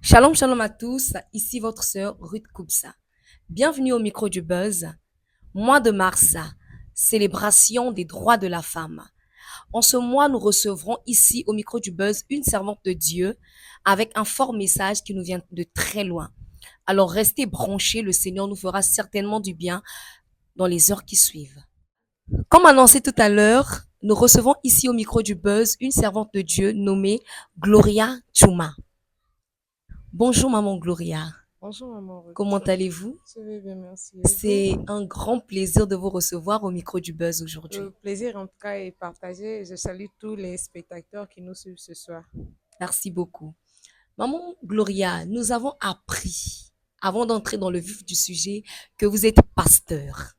Shalom, shalom à tous, ici votre sœur Ruth Koubsa. Bienvenue au micro du Buzz. Mois de mars, célébration des droits de la femme. En ce mois, nous recevrons ici au micro du Buzz une servante de Dieu avec un fort message qui nous vient de très loin. Alors restez branchés, le Seigneur nous fera certainement du bien dans les heures qui suivent. Comme annoncé tout à l'heure, nous recevons ici au micro du Buzz une servante de Dieu nommée Gloria Chuma. Bonjour maman Gloria. Bonjour maman Ruth. Comment allez-vous? Je vais bien, merci. Et C'est vous? un grand plaisir de vous recevoir au micro du Buzz aujourd'hui. Le plaisir en tout cas est partagé. Je salue tous les spectateurs qui nous suivent ce soir. Merci beaucoup. Maman Gloria, nous avons appris, avant d'entrer dans le vif du sujet, que vous êtes pasteur.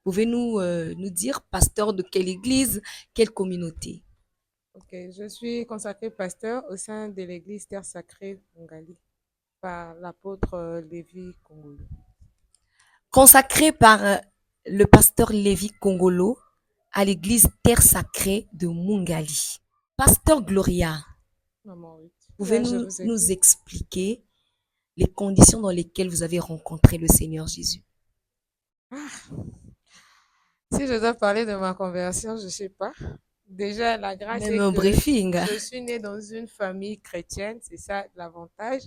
Pouvez-nous nous dire pasteur de quelle église, quelle communauté? Ok, je suis consacré pasteur au sein de l'église Terre Sacrée Mongali par l'apôtre Lévi Kongolo. Consacré par le pasteur Lévi Kongolo à l'église Terre Sacrée de Mungali. Pasteur Gloria, Maman Ruth. Là, je pouvez-nous vous nous écoute. expliquer les conditions dans lesquelles vous avez rencontré le Seigneur Jésus? Si je dois parler de ma conversion, je ne sais pas. Déjà, la grâce Même est un que briefing. je suis née dans une famille chrétienne, c'est ça l'avantage.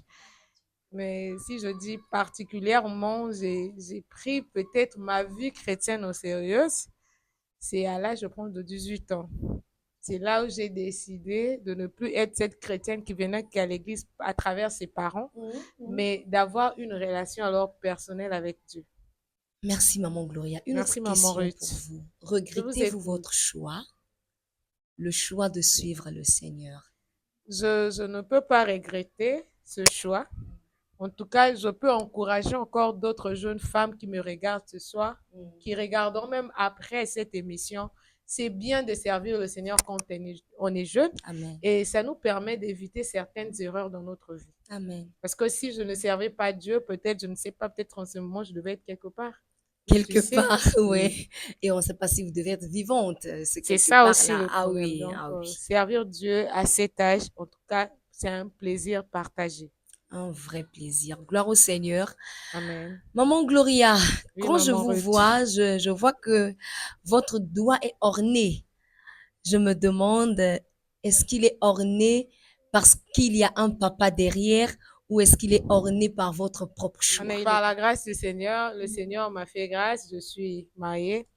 Mais si je dis particulièrement, j'ai pris peut-être ma vie chrétienne au sérieux, c'est à l'âge, je pense, de 18 ans. C'est là où j'ai décidé de ne plus être cette chrétienne qui venait qu'à l'église à travers ses parents, mais d'avoir une relation alors personnelle avec Dieu. Merci, Maman Gloria. Une autre Merci, maman question pour Ruth. vous. Je vous Regrettez-vous écoute. votre choix, le choix de suivre le Seigneur? Je ne peux pas regretter ce choix. En tout cas, je peux encourager encore d'autres jeunes femmes qui me regardent ce soir, qui regarderont même après cette émission. C'est bien de servir le Seigneur quand on est jeune Amen. et ça nous permet d'éviter certaines erreurs dans notre vie. Amen. Parce que si je ne servais pas Dieu, peut-être, je ne sais pas, peut-être en ce moment, je devais être quelque part. Tu Quelque sais, part, oui. oui. Et on ne sait pas si vous devez être vivante, ce C'est quelque ça part aussi là. le Ah problème. oui, Donc, ah oui. servir Dieu à cet âge, en tout cas, c'est un plaisir partagé. Un vrai plaisir. Gloire au Seigneur. Amen. Maman Gloria, Oui, quand je maman vous Ruth. vois, je vois que votre doigt est orné. Je me demande, est-ce qu'il est orné parce qu'il y a un papa derrière ou est-ce qu'il est orné par votre propre choix? Par la grâce du Seigneur, le Seigneur m'a fait grâce. Je suis mariée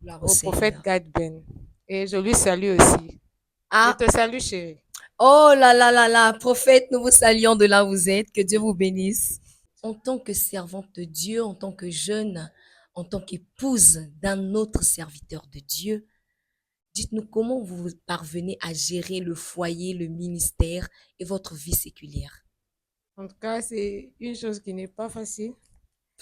Gloire au au prophète Seigneur. Gad Ben. Et je lui salue aussi. Je Ah, te salue, chérie. oh là là là là, prophète, nous vous saluons de là où vous êtes. Que Dieu vous bénisse. En tant que servante de Dieu, en tant que jeune, en tant qu'épouse d'un autre serviteur de Dieu, dites-nous comment vous parvenez à gérer le foyer, le ministère et votre vie séculière. En tout cas, c'est une chose qui n'est pas facile.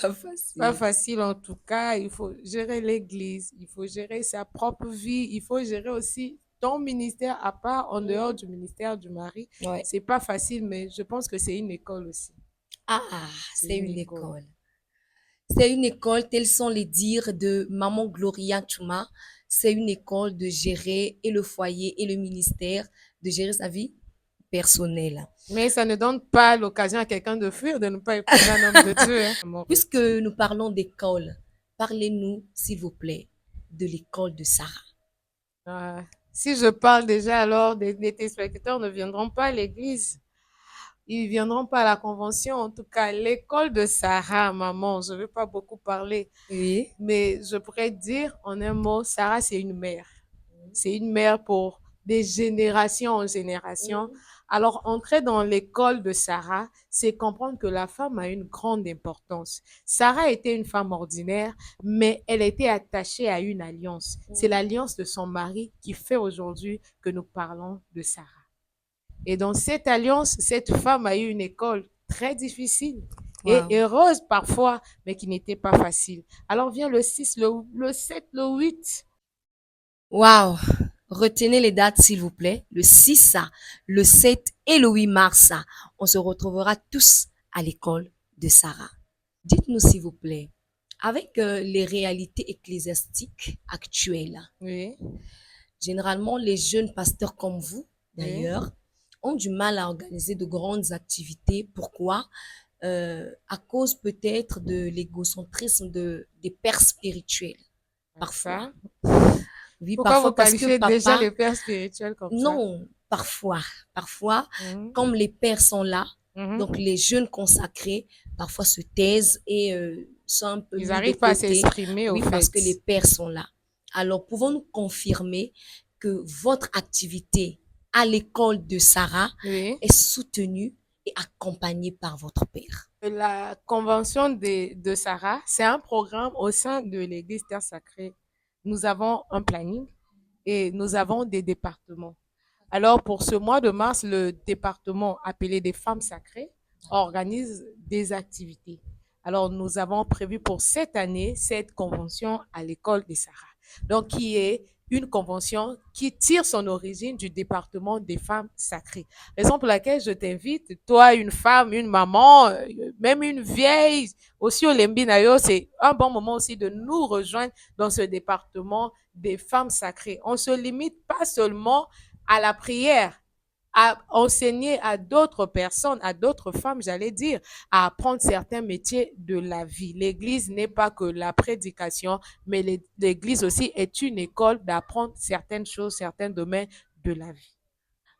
Pas Pas facile. facile en tout cas. Il faut gérer l'église, il faut gérer sa propre vie, il faut gérer aussi ton ministère à part, en dehors du ministère du mari. Ouais. C'est pas facile, mais je pense que c'est une école aussi. Ah, C'est c'est une une école. école. C'est une école, tels sont les dires de Maman Gloria Chuma. C'est une école de gérer et le foyer et le ministère, de gérer sa vie personnelle. Mais ça ne donne pas l'occasion à quelqu'un de fuir, de ne pas épouser un homme de Dieu. Hein. Puisque nous parlons d'école, parlez-nous, s'il vous plaît, de l'école de Sarah. Si je parle déjà, alors des téléspectateurs ne viendront pas à l'église. Ils ne viendront pas à la convention. En tout cas, l'école de Sarah, maman, je ne vais pas beaucoup parler. Oui. Mais je pourrais dire en un mot, Sarah, c'est une mère. C'est une mère pour des générations en générations. Alors, entrer dans l'école de Sarah, c'est comprendre que la femme a une grande importance. Sarah était une femme ordinaire, mais elle était attachée à une alliance. C'est l'alliance de son mari qui fait aujourd'hui que nous parlons de Sarah. Et dans cette alliance, cette femme a eu une école très difficile et Wow. heureuse parfois, mais qui n'était pas facile. Alors vient le 6, le 7, le 8. Wow. Retenez les dates, s'il vous plaît. Le 6, le 7 et le 8 mars. On se retrouvera tous à l'école de Sarah. Dites-nous, s'il vous plaît, avec les réalités ecclésiastiques actuelles, Oui, généralement, les jeunes pasteurs comme vous, oui, d'ailleurs, ont du mal à organiser de grandes activités. Pourquoi? À cause peut-être de l'égocentrisme des pères spirituels, parfois. Ça. Oui, Pourquoi vous parfois parce que qualifiez déjà papa, les pères spirituels comme ça? non, parfois, Mhm, comme les pères sont là, donc mhm. les jeunes consacrés, parfois se taisent et sont un peu Ils mis de n'arrivent pas à côté, s'exprimer, au oui, parce que les fait. pères sont là. Alors, pouvons-nous confirmer que votre activité à l'école de Sarah Oui. est soutenue et accompagnée par votre père? La convention de Sarah, c'est un programme au sein de l'Église Terre Sacrée. Nous avons un planning et nous avons des départements. Alors, pour ce mois de mars, le département appelé des femmes sacrées organise des activités. Alors, nous avons prévu pour cette année cette convention à l'école des Sarah. Donc, qui est une convention qui tire son origine du département des femmes sacrées. Raison pour laquelle je t'invite, toi, une femme, une maman, même une vieille, aussi au Lembinayo, c'est un bon moment aussi de nous rejoindre dans ce département des femmes sacrées. On se limite pas seulement à la prière, à enseigner à d'autres personnes, à d'autres femmes, j'allais dire, à apprendre certains métiers de la vie. L'Église n'est pas que la prédication, mais l'Église aussi est une école d'apprendre certaines choses, certains domaines de la vie.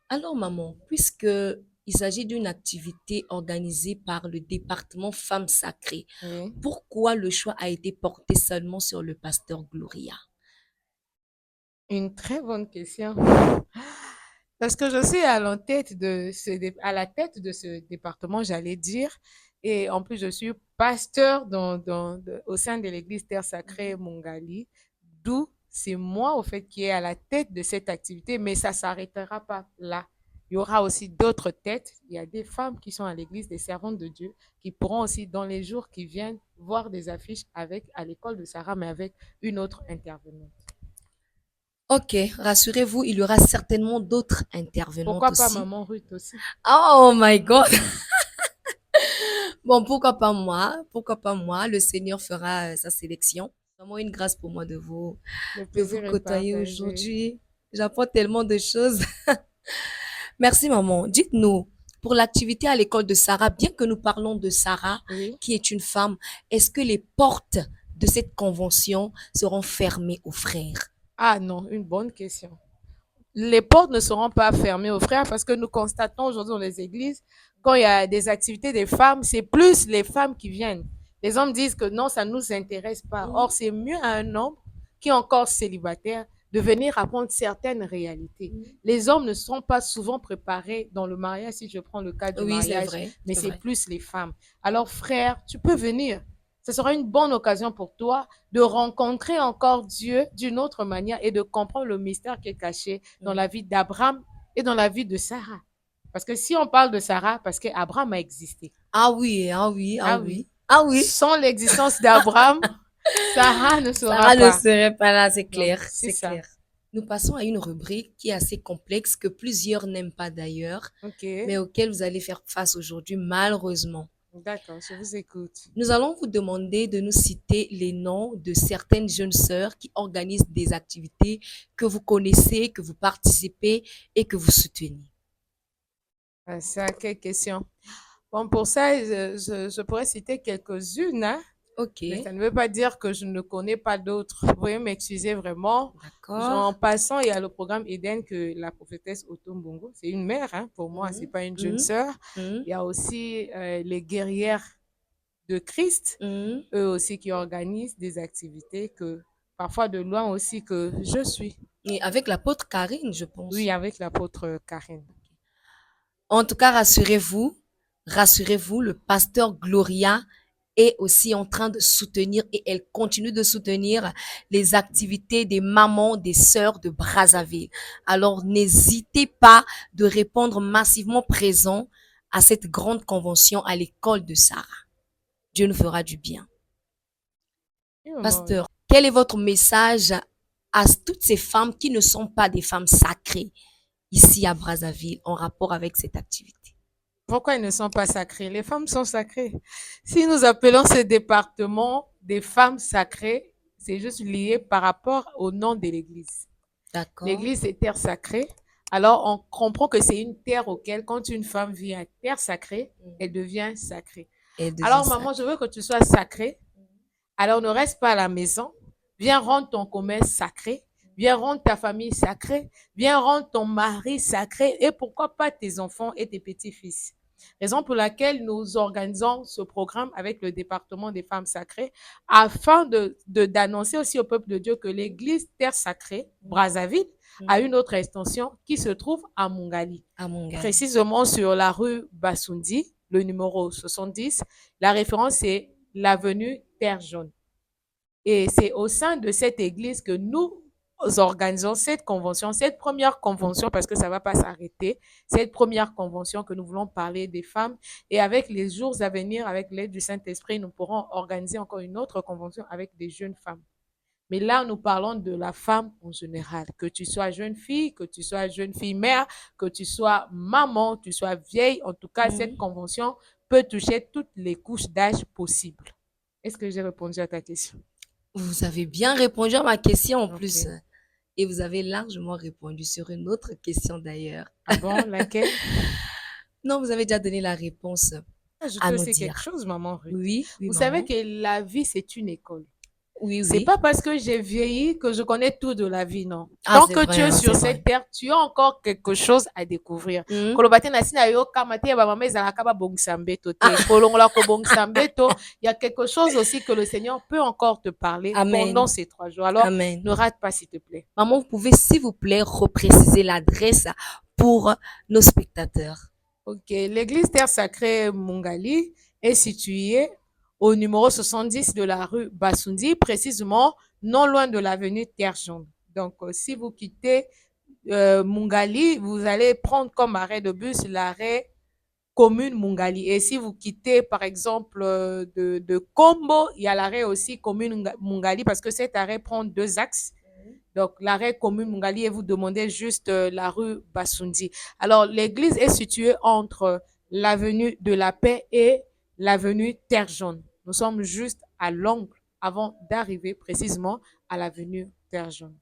Alors, maman, puisque il s'agit d'une activité organisée par le département Femmes Sacrées, Oui. pourquoi le choix a été porté seulement sur le pasteur Gloria? Une très bonne question. Parce que je suis à la tête de ce département, j'allais dire. Et en plus, je suis pasteur au sein de l'église Terre Sacrée Mongali. D'où c'est moi, au fait, qui est à la tête de cette activité. Mais ça s'arrêtera pas là. Il y aura aussi d'autres têtes. Il y a des femmes qui sont à l'église, des servantes de Dieu, qui pourront aussi, dans les jours qui viennent, voir des affiches à l'école de Sarah, mais avec une autre intervenante. Ok, rassurez-vous, il y aura certainement d'autres intervenantes Pourquoi pas aussi. Maman Ruth aussi? Oh my God! Bon, pourquoi pas moi? Pourquoi pas moi? Le Seigneur fera sa sélection. C'est vraiment une grâce pour moi Le de vous plaisir est côtoyer partagé. aujourd'hui. J'apprends tellement de choses. Merci, maman. Dites-nous, pour l'activité à l'école de Sarah, bien que nous parlons de Sarah, Oui. qui est une femme, est-ce que les portes de cette convention seront fermées aux frères? Ah non, une bonne question. Les portes ne seront pas fermées aux frères parce que nous constatons aujourd'hui dans les églises, quand il y a des activités des femmes, c'est plus les femmes qui viennent. Les hommes disent que non, ça ne nous intéresse pas. Or, c'est mieux à un homme qui est encore célibataire de venir apprendre certaines réalités. Les hommes ne sont pas souvent préparés dans le mariage, si je prends le cas du Oui, c'est mariage, vrai, mais c'est c'est vrai. plus les femmes. Alors, frère, tu peux venir. Ce sera une bonne occasion pour toi de rencontrer encore Dieu d'une autre manière et de comprendre le mystère qui est caché dans la vie d'Abraham et dans la vie de Sarah. Parce que si on parle de Sarah, parce qu'Abraham a existé. Ah oui, ah oui, ah Ah oui, oui. ah oui. Sans l'existence d'Abraham, Sarah ne sera Sarah ne pas. serait pas là, c'est Donc, clair, c'est c'est ça. clair. Nous passons à une rubrique qui est assez complexe, que plusieurs n'aiment pas d'ailleurs, Ok. mais auquel vous allez faire face aujourd'hui, malheureusement. D'accord, je vous écoute. Nous allons vous demander de nous citer les noms de certaines jeunes sœurs qui organisent des activités que vous connaissez, que vous participez et que vous soutenez. Ah, ça, quelle question. Bon, pour ça, je pourrais citer quelques-unes, hein, Ok, mais ça ne veut pas dire que je ne connais pas d'autres. Vous pouvez m'excuser vraiment. d'accord. En passant, il y a le programme Eden que la prophétesse Otombongo, c'est une mère, hein, pour moi, c'est Mhm, pas une jeune mhm, sœur. mhm, Il y a aussi les guerrières de Christ, mhm. eux aussi qui organisent des activités que parfois de loin aussi que je suis. Et avec l'apôtre Karine, je Oui, pense. avec l'apôtre Karine. En tout cas, rassurez-vous, le pasteur Gloria est aussi en train de soutenir et elle continue de soutenir les activités des mamans, des sœurs de Brazzaville. Alors, n'hésitez pas de répondre massivement présent à cette grande convention à l'école de Sarah. Dieu nous fera du bien. Oui, maman, oui. Pasteur, quel est votre message à toutes ces femmes qui ne sont pas des femmes sacrées ici à Brazzaville en rapport avec cette activité? Pourquoi ils ne sont pas sacrés? Les femmes sont sacrées. Si nous appelons ce département des femmes sacrées, c'est juste lié par rapport au nom de l'Église. D'accord? L'Église est terre sacrée. Alors, on comprend que c'est une terre auquel, quand une femme vit à terre sacrée, elle devient sacrée. Elle devient Alors, ça. maman, je veux que tu sois sacrée. Alors, ne reste pas à la maison. Viens rendre ton commerce sacré. Viens rendre ta famille sacrée. Viens rendre ton mari sacré. Et pourquoi pas tes enfants et tes petits-fils. Raison pour laquelle nous organisons ce programme avec le département des femmes sacrées afin d'annoncer aussi au peuple de Dieu que l'église Terre Sacrée, Brazzaville, a une autre extension qui se trouve à Mungali. À Mongali. Précisément sur la rue Bassundi, le numéro 70. La référence est l'avenue Terre Jaune. Et c'est au sein de cette église que nous organisons cette convention, cette première convention, parce que ça ne va pas s'arrêter, cette première convention que nous voulons parler des femmes. Et avec les jours à venir, avec l'aide du Saint-Esprit, nous pourrons organiser encore une autre convention avec des jeunes femmes. Mais là, nous parlons de la femme en général. Que tu sois jeune fille, que tu sois jeune fille mère, que tu sois maman, tu sois vieille. En tout cas, cette convention peut toucher toutes les couches d'âge possibles. Est-ce que j'ai répondu à ta question? Vous avez bien répondu à ma question en Ok. plus. Et vous avez largement répondu sur une autre question d'ailleurs. Ah bon, laquelle? Non, vous avez déjà donné la réponse Je à te nous sais quelque dire. chose, maman Ruth. Oui, oui, Vous savez maman. que la vie, c'est une école. Oui, C'est oui. pas parce que j'ai vieilli que je connais tout de la vie, non. Ah, Tant c'est que tu vrai, es hein, sur c'est vrai. cette terre, tu as encore quelque chose à découvrir. Hmm? Kolobate na sina yo kamate ba mama ezalaka ba bongisa mbeto te. Kolongola ko bongisa mbeto, il y a quelque chose aussi que le Seigneur peut encore te parler Amen. pendant ces 3 jours. Alors, Amen. ne rate pas, s'il te plaît. Maman, vous pouvez, s'il vous plaît, repréciser l'adresse pour nos spectateurs. Ok, l'église Terre Sacrée Mungali est située au numéro 70 de la rue Bassundi, précisément non loin de l'avenue Terre Jaune. Donc, si vous quittez Mungali, vous allez prendre comme arrêt de bus l'arrêt commune Mungali. Et si vous quittez, par exemple, de Combo, il y a l'arrêt aussi commune Mungali parce que cet arrêt prend 2 axes. Donc, l'arrêt commune Mungali et vous demandez juste la rue Bassundi. Alors, l'église est située entre l'avenue de la Paix et l'avenue Terre Jaune. Nous sommes juste à l'angle avant d'arriver précisément à l'avenue Terre Jaune.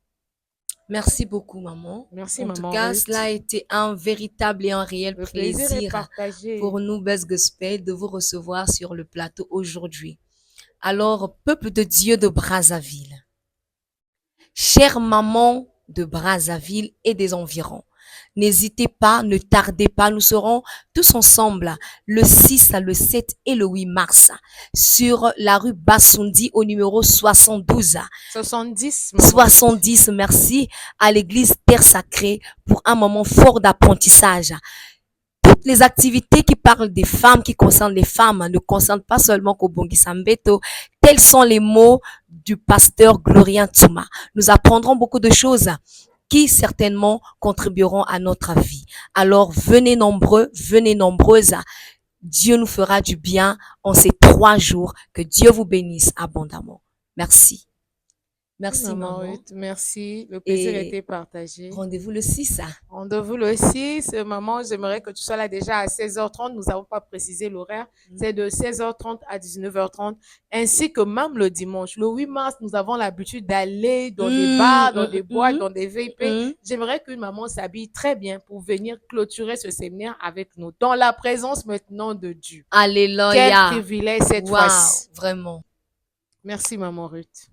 Merci beaucoup, maman. Merci, En tout maman cas, Ruth. cela a été un véritable et un réel Le plaisir est plaisir partagé. pour nous, Buzz Gospel, de vous recevoir sur le plateau aujourd'hui. Alors, peuple de Dieu de Brazzaville, chère maman de Brazzaville et des environs, n'hésitez pas, ne tardez pas, nous serons tous ensemble le 6, le 7 et le 8 mars sur la rue Bassundi au numéro 72. 70, maman. 70, merci, à l'église Terre Sacrée pour un moment fort d'apprentissage. Toutes les activités qui parlent des femmes, qui concernent les femmes, ne concernent pas seulement Kobongi Sambeto. Tels sont les mots du pasteur Glorien Tsuma. Nous apprendrons beaucoup de choses qui certainement contribueront à notre vie. Alors venez nombreux, venez nombreuses. Dieu nous fera du bien en ces 3 jours. Que Dieu vous bénisse abondamment. Merci. Merci, Maman maman. Ruth, merci. Le plaisir a Et été partagé. rendez-vous le 6. Rendez-vous le 6. Maman, j'aimerais que tu sois là déjà à 16h30. Nous n'avons pas précisé l'horaire. C'est de 16h30 à 19h30. Ainsi que même le dimanche. Le 8 mars, nous avons l'habitude d'aller dans des bars, dans des boîtes, dans des VIP. J'aimerais qu'une maman s'habille très bien pour venir clôturer ce séminaire avec nous. Dans la présence maintenant de Dieu. Alléluia. Quel privilège cette Wow, fois-ci. vraiment. Merci, maman Ruth.